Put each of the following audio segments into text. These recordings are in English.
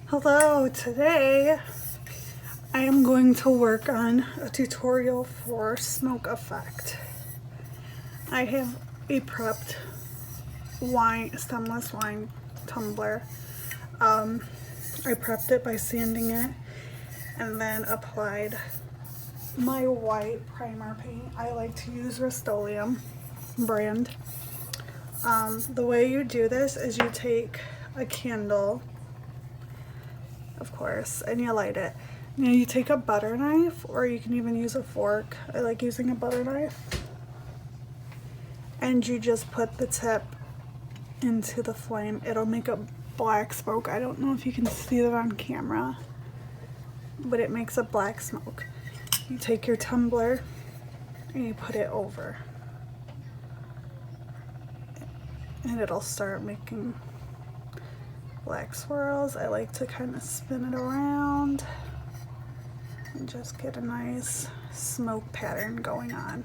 Hello, today I am going to work on a tutorial for smoke effect. I have a prepped stemless wine tumbler. I prepped it by sanding it and then applied my white primer paint. I like to use Rust-Oleum brand. The way you do this is you take a candle, of course, and you light it. Now you take a butter knife, or you can even use a fork. I like using a butter knife. And you just put the tip into the flame. It'll make a black smoke. I don't know if you can see that on camera, but it makes a black smoke. You take your tumbler and you put it over, and it'll start making black swirls. I like to kind of spin it around and just get a nice smoke pattern going on.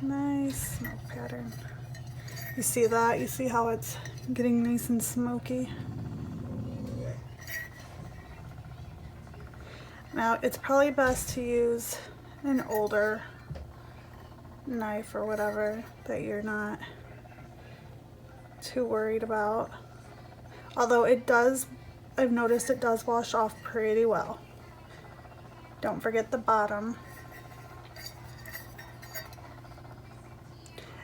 Nice smoke pattern. You see that? You see how it's getting nice and smoky? Now, it's probably best to use an older knife or whatever that you're not too worried about. Although it does, I've noticed it does wash off pretty well. Don't forget the bottom.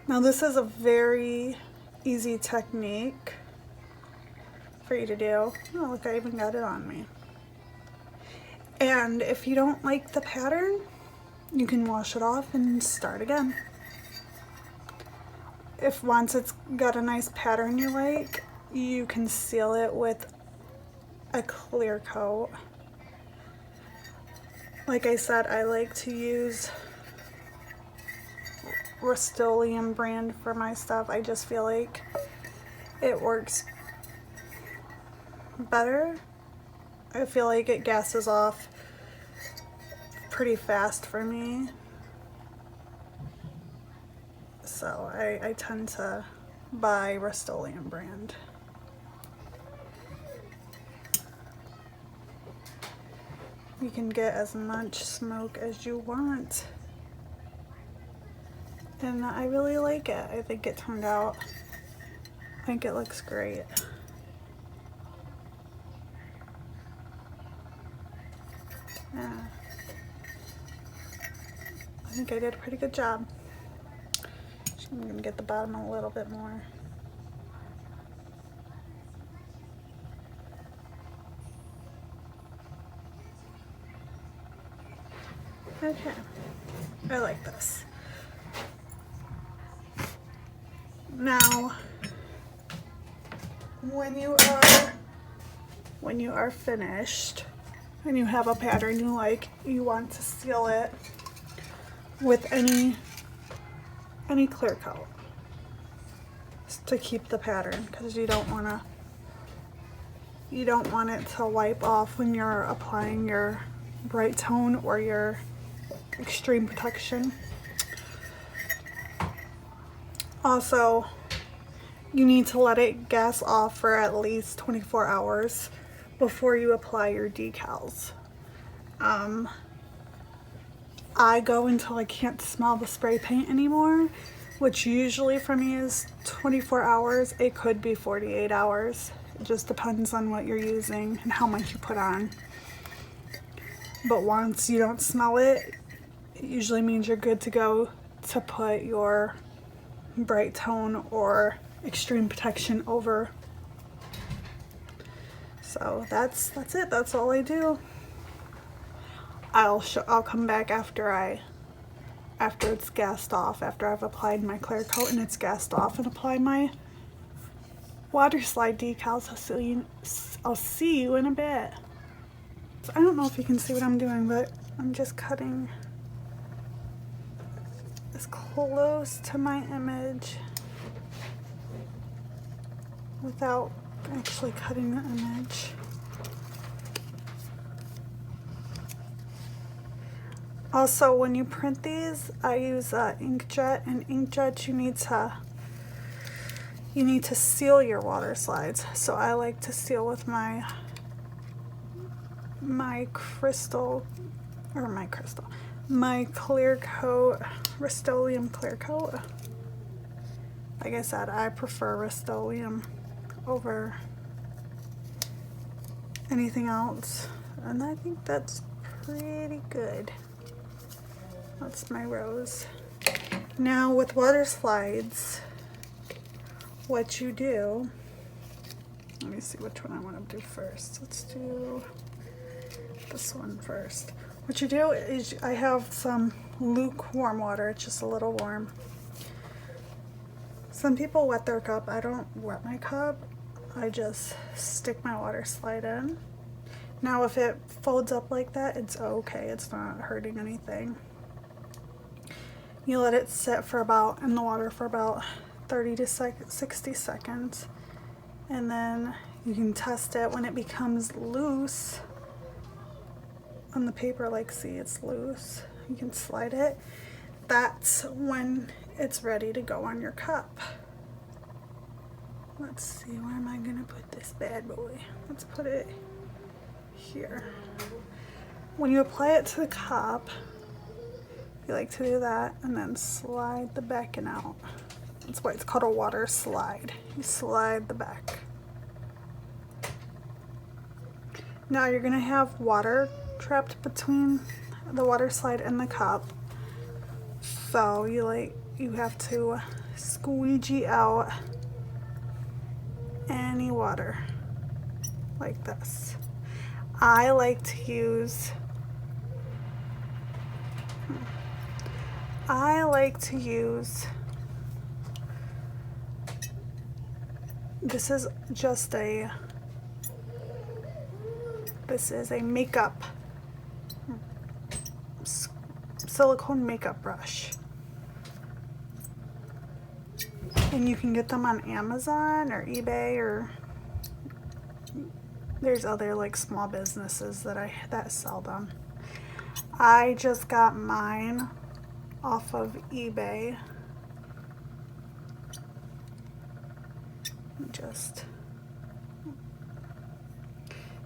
Now, this is a very easy technique for you to do. Oh, look, I even got it on me. And if you don't like the pattern, you can wash it off and start again. If once it's got a nice pattern you like, you can seal it with a clear coat. Like I said, I like to use Rust-Oleum brand for my stuff. I just feel like it works better. I feel like it gases off pretty fast for me. So I tend to buy Rust-Oleum brand. You can get as much smoke as you want. And I really like it. I think it turned out, I think it looks great. Yeah. I think I did a pretty good job. I'm gonna get the bottom a little bit more. Okay, I like this. Now, when you are finished and you have a pattern you like, you want to seal it with any clear coat to keep the pattern, because you don't want it to wipe off when you're applying your Brite Tone or your Extreme Protection. Also, you need to let it gas off for at least 24 hours before you apply your decals. I go until I can't smell the spray paint anymore, which usually for me is 24 hours. It could be 48 hours. It just depends on what you're using and how much you put on. But once you don't smell it, it usually means you're good to go to put your Brite Tone or Extreme Protection over. So that's it. That's all I do. I'll come back after it's gassed off, after I've applied my clear coat and it's gassed off, and apply my water slide decals. I'll see you in a bit. So I don't know if you can see what I'm doing, but I'm just cutting as close to my image without actually cutting the image. Also, when you print these, I use inkjet, and inkjet you need to seal your water slides. So I like to seal with my clear coat, Rust-Oleum clear coat. Like I said, I prefer Rust-Oleum over anything else, and I think that's pretty good. That's my rose. Now with water slides, what you do, let me see which one I want to do first. Let's do this one first. What you do is, I have some lukewarm water, it's just a little warm. Some people wet their cup. I don't wet my cup. I just stick my water slide in. Now if it folds up like that, it's okay. It's not hurting anything. You let it sit in the water for about 30 to 60 seconds. And then you can test it when it becomes loose on the paper. Like, see, it's loose. You can slide it. That's when it's ready to go on your cup. Let's see, where am I gonna put this bad boy? Let's put it here. When you apply it to the cup, you like to do that and then slide the backing out. That's why it's called a water slide. You slide the back. Now you're gonna have water trapped between the water slide and the cup. So you have to squeegee out any water like this. I like to use this is a makeup silicone makeup brush, and you can get them on Amazon or eBay, or there's other like small businesses that sell them. I just got mine off of eBay.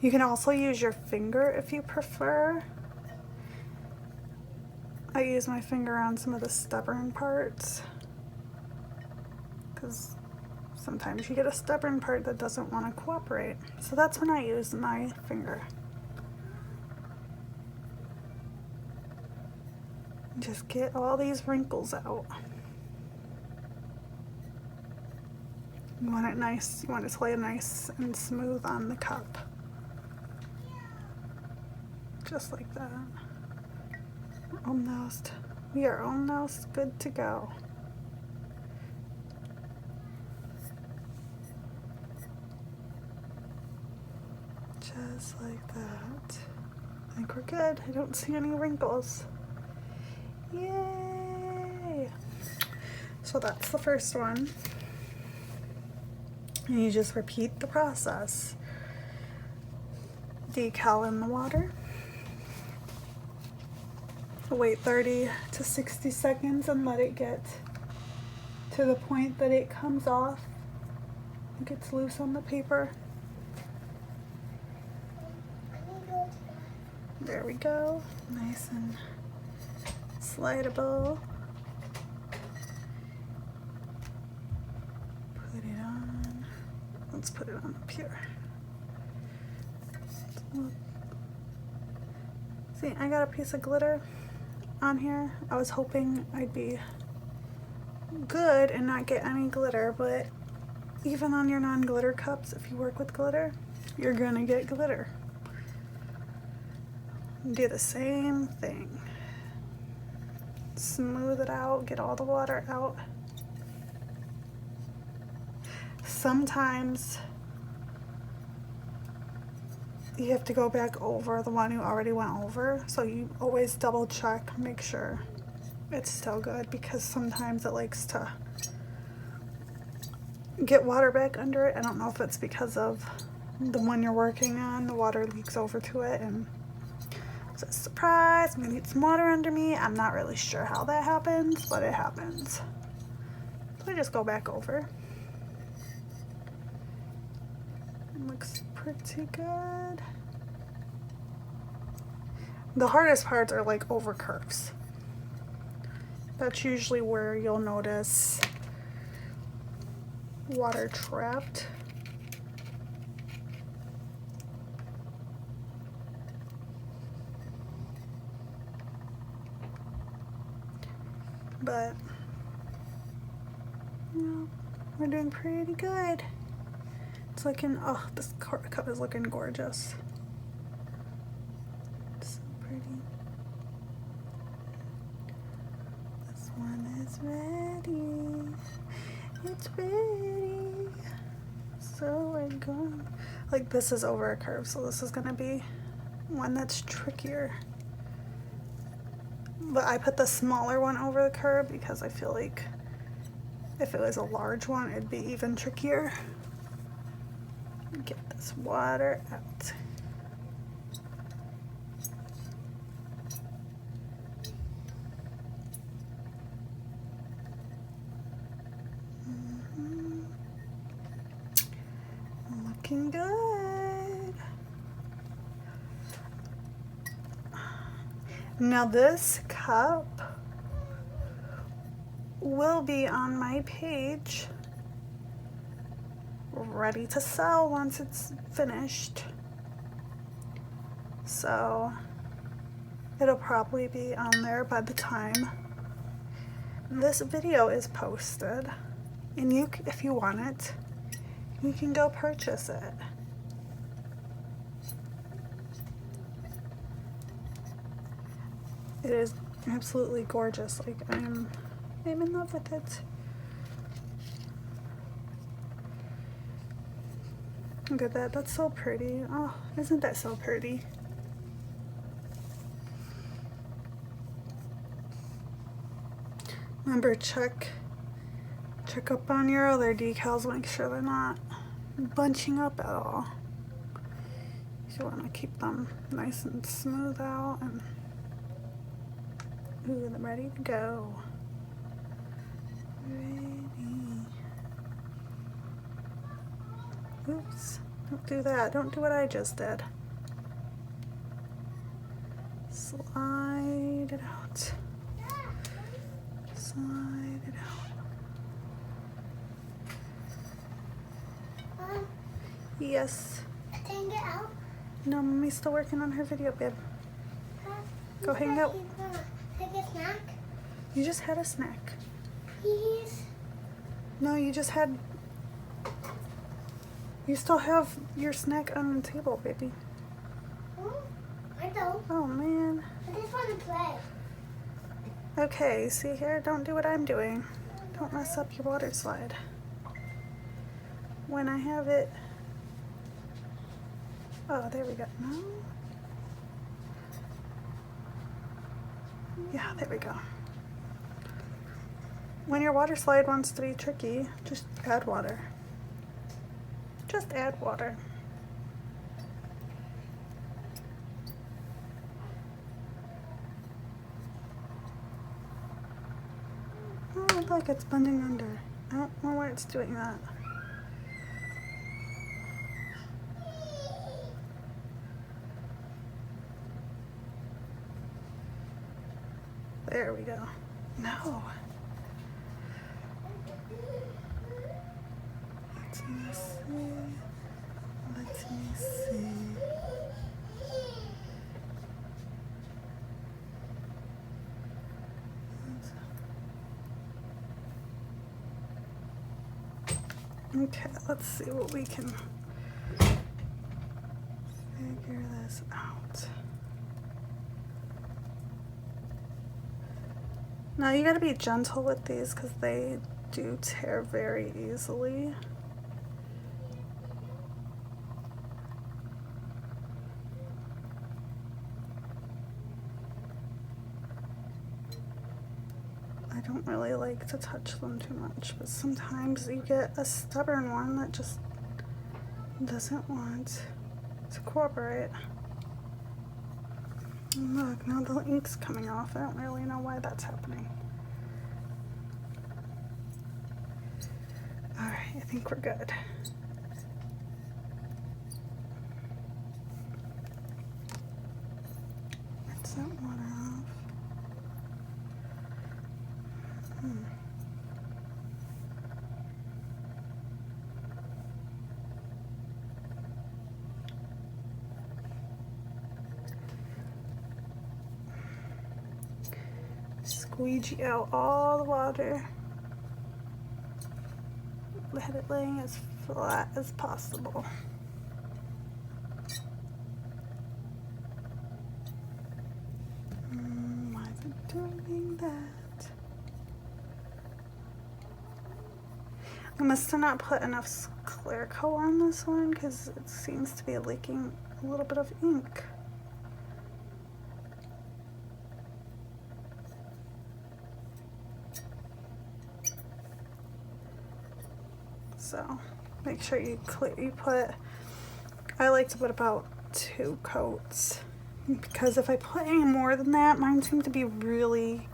You can also use your finger if you prefer. I use my finger on some of the stubborn parts, because sometimes you get a stubborn part that doesn't want to cooperate. So that's when I use my finger. Just get all these wrinkles out. You want it nice, you want it to lay nice and smooth on the cup. Just like that. We are almost good to go. Just like that. I think we're good. I don't see any wrinkles. Yay! So that's the first one. And you just repeat the process. Decal in the water. Wait 30 to 60 seconds and let it get to the point that it comes off. It gets loose on the paper. There we go. Nice and slidable. Put it on. Let's put it on up here. See, I got a piece of glitter on here. I was hoping I'd be good and not get any glitter, but even on your non-glitter cups, if you work with glitter, you're gonna get glitter. Do the same thing. Smooth it out, get all the water out. Sometimes you have to go back over the one you already went over, so you always double check, make sure it's still good, because sometimes it likes to get water back under it. I don't know if it's because of the one you're working on, the water leaks over to it, and So surprise, I'm gonna get some water under me. I'm not really sure how that happens, but it happens. So I just go back over. It looks pretty good. The hardest parts are like over curves. That's usually where you'll notice water trapped. But you know, we're doing pretty good. It's looking, oh, this cup is looking gorgeous. So pretty. This one is ready. It's ready. So we're going, like this is over a curve, so this is gonna be one that's trickier. But I put the smaller one over the curve because I feel like if it was a large one, it'd be even trickier. Get this water out. Looking good. Now this cup will be on my page, ready to sell once it's finished. So it'll probably be on there by the time this video is posted. And you, if you want it, you can go purchase it. It is absolutely gorgeous. Like I'm in love with it. Look at that, that's so pretty. Oh, isn't that so pretty? Remember, check up on your other decals, make sure they're not bunching up at all. You want to keep them nice and smooth out, and ooh, they're ready to go. Ready. Oops, don't do that. Don't do what I just did. Slide it out. Slide it out. Yes. Can I get out? No, Mommy's still working on her video, babe. Go hang out. Take a snack? You just had a snack. Please? No, you just had... You still have your snack on the table, baby. Oh, I don't. Oh, man. I just want to play. Okay, see here? Don't do what I'm doing. Don't mess up your water slide. When I have it... Oh, there we go. No? Yeah, there we go. When your water slide wants to be tricky, just add water. Just add water. Oh, look, it's bending under. I don't know why it's doing that. There we go. No. Let me see. Let me see. Okay, let's see what we can figure this out. Now you gotta be gentle with these because they do tear very easily. I don't really like to touch them too much, but sometimes you get a stubborn one that just doesn't want to cooperate. Look, now the ink's coming off. I don't really know why that's happening. Alright, I think we're good. Rinse that water off. Squeegee out all the water. Let it lay as flat as possible. Why is it doing that? I must have not put enough clear coat on this one because it seems to be leaking a little bit of ink. So make sure you put, I like to put about 2 coats because if I put any more than that, mine seem to be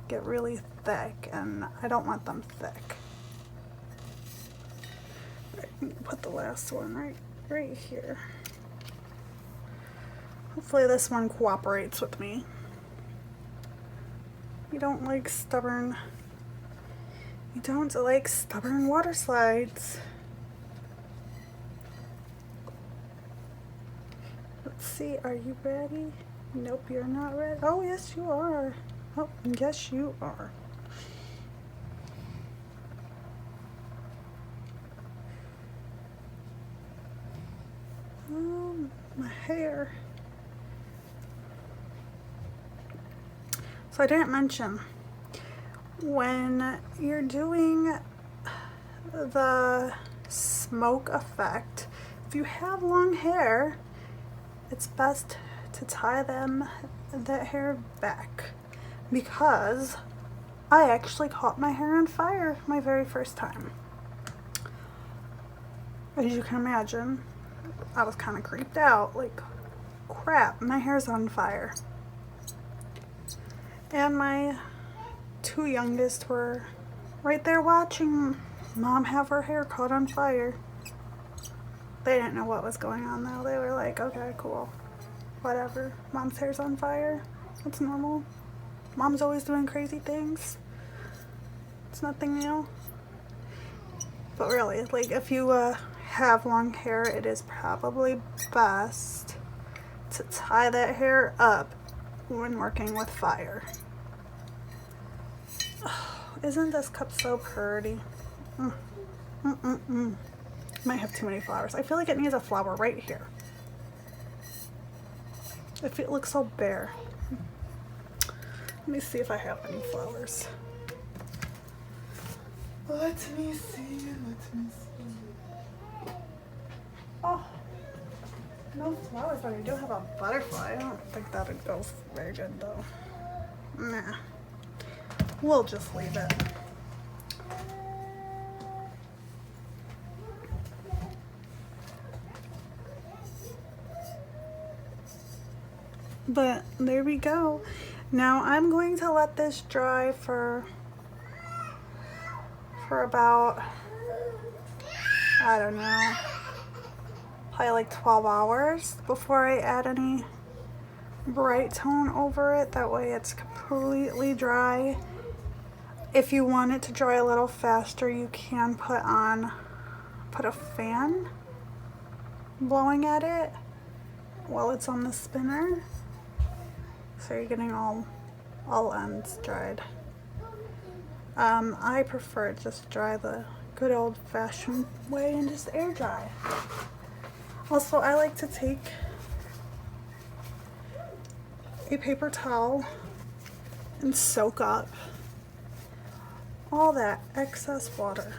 get really thick and I don't want them thick. Right, put the last one right here. Hopefully this one cooperates with me. You don't like stubborn water slides. Let's see, are you ready? Nope, you're not ready. Oh, yes, you are. Oh, yes, you are. Oh, my hair. So I didn't mention, when you're doing the smoke effect, if you have long hair, it's best to tie that hair back, because I actually caught my hair on fire my very first time. As you can imagine, I was kind of creeped out, like, crap, my hair's on fire. And my 2 youngest were right there watching Mom have her hair caught on fire. They didn't know what was going on though. They were like, okay, cool, whatever. Mom's hair's on fire. That's normal. Mom's always doing crazy things. It's nothing new. But really, like, if you have long hair, it is probably best to tie that hair up when working with fire. Oh, isn't this cup so pretty? Might have too many flowers. I feel like it needs a flower right here. If it looks so bare. Let me see if I have any flowers. Let me see. Oh, no flowers, but I do have a butterfly. I don't think that would go very good though. Nah, we'll just leave it. But there we go. Now I'm going to let this dry for about, I don't know, probably like 12 hours before I add any Brite Tone over it. That way it's completely dry. If you want it to dry a little faster, you can put a fan blowing at it while it's on the spinner. So you're getting all ends dried. I prefer just dry the good old-fashioned way and just air dry. Also, I like to take a paper towel and soak up all that excess water,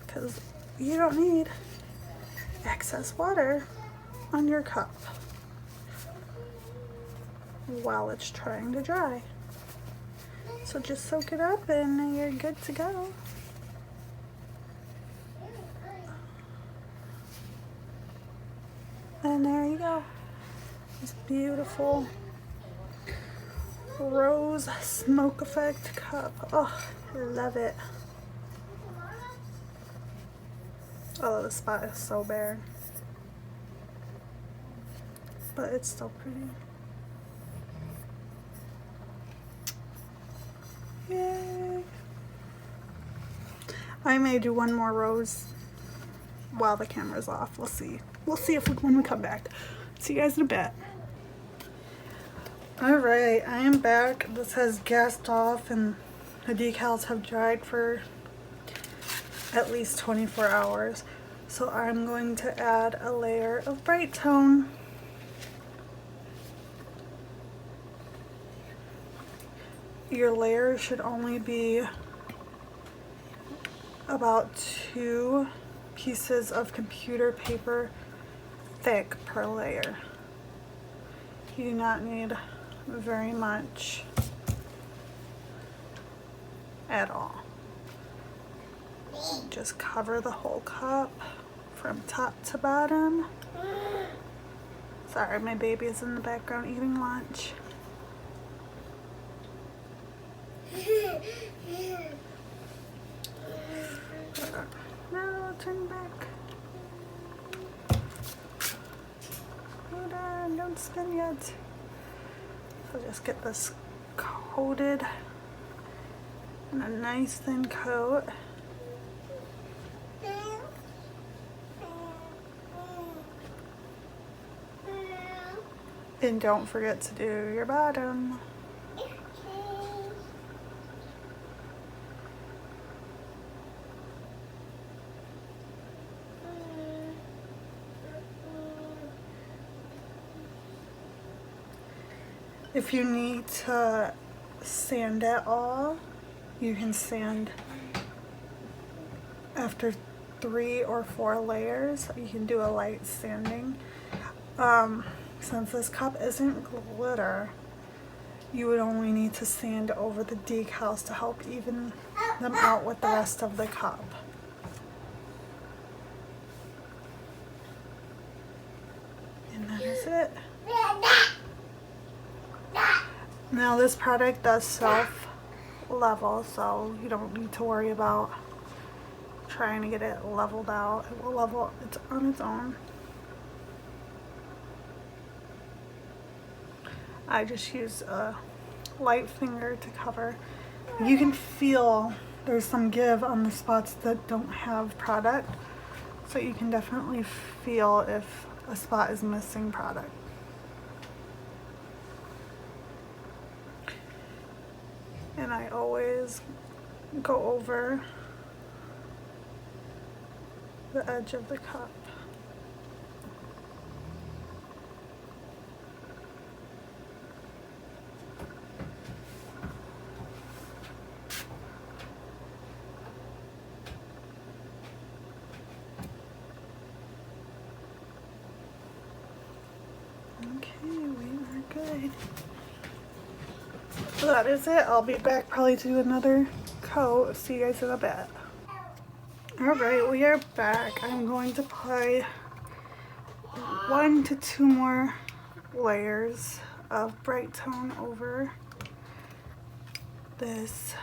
because you don't need excess water on your cup while it's trying to dry. So just soak it up and you're good to go. And there you go. This beautiful rose smoke effect cup. Oh, I love it. Oh, the spot is so bare, but it's still pretty. Yay! I may do one more rose while the camera's off. We'll see. We'll see if when we come back. See you guys in a bit. Alright, I am back. This has gassed off and the decals have dried for at least 24 hours. So I'm going to add a layer of Brite Tone. Your layer should only be about 2 pieces of computer paper thick per layer. You do not need very much at all. Just cover the whole cup from top to bottom. Sorry, my baby is in the background eating lunch. No, turn back. Hold on, don't spin yet. So just get this coated in a nice thin coat. And don't forget to do your bottom. If you need to sand it all, you can sand after 3 or 4 layers. You can do a light sanding. Since this cup isn't glitter, you would only need to sand over the decals to help even them out with the rest of the cup. And that is it. Now this product does self-level, so you don't need to worry about trying to get it leveled out. It will level it on its own. I just use a light finger to cover. You can feel there's some give on the spots that don't have product, so you can definitely feel if a spot is missing product. And I always go over the edge of the cup. Okay, we are good. So that is it. I'll be back probably to do another coat. See you guys in a bit. Alright, we are back. I'm going to apply 1 to 2 more layers of Brite Tone over this,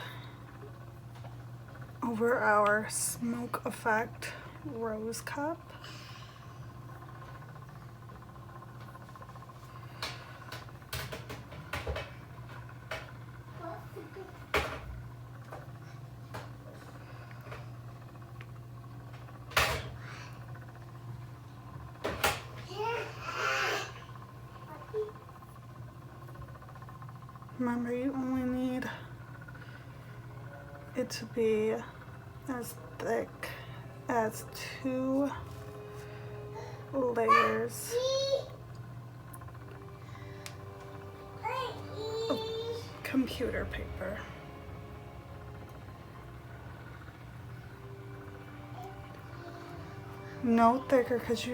over our smoke effect rose cup. Remember, you only need it to be as thick as 2 layers of computer paper. No thicker, because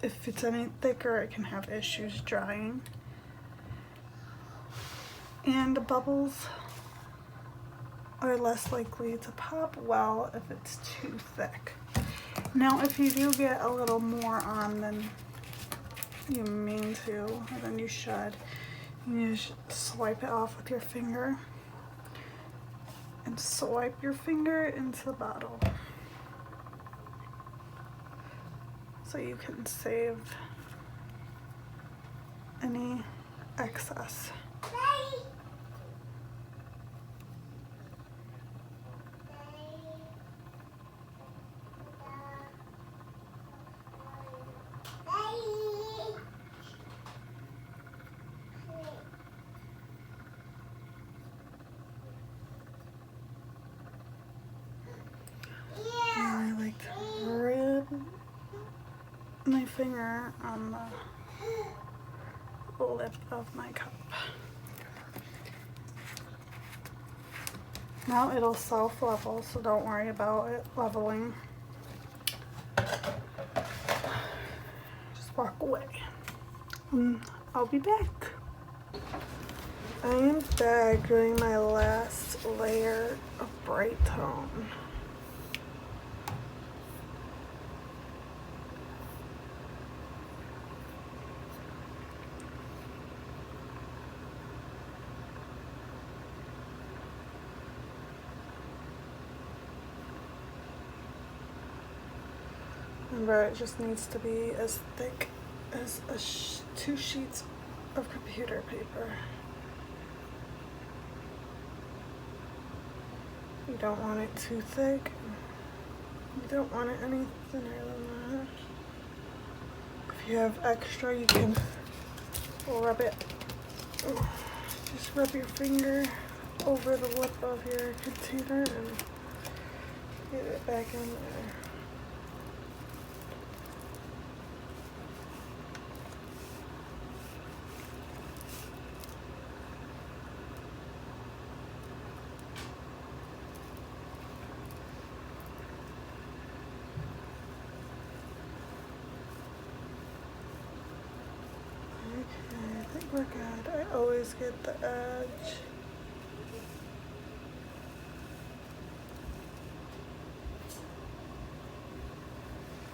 if it's any thicker, it can have issues drying. And the bubbles are less likely to pop well if it's too thick. Now, if you do get a little more on than you mean to, and then you should. You just swipe it off with your finger and swipe your finger into the bottle so you can save any excess. And I like to rub my finger on the lip of my cup. Now it'll self-level, so don't worry about it leveling. Just walk away. I'll be back. I am back doing my last layer of Brite Tone. Remember, it just needs to be as thick as 2 sheets of computer paper. You don't want it too thick. You don't want it any thinner than that. If you have extra, you can rub it. Just rub your finger over the lip of your container and get it back in there. Okay, I think we're good. I always get the edge.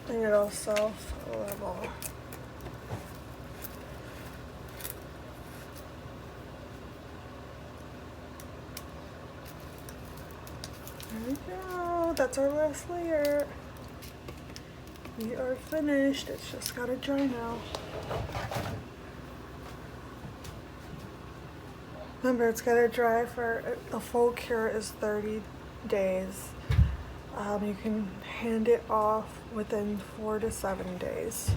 And it'll self-level. There we go. That's our last layer. We are finished. It's just gotta dry now. Remember, it's gotta dry for a full cure is 30 days. You can hand it off within 4 to 7 days.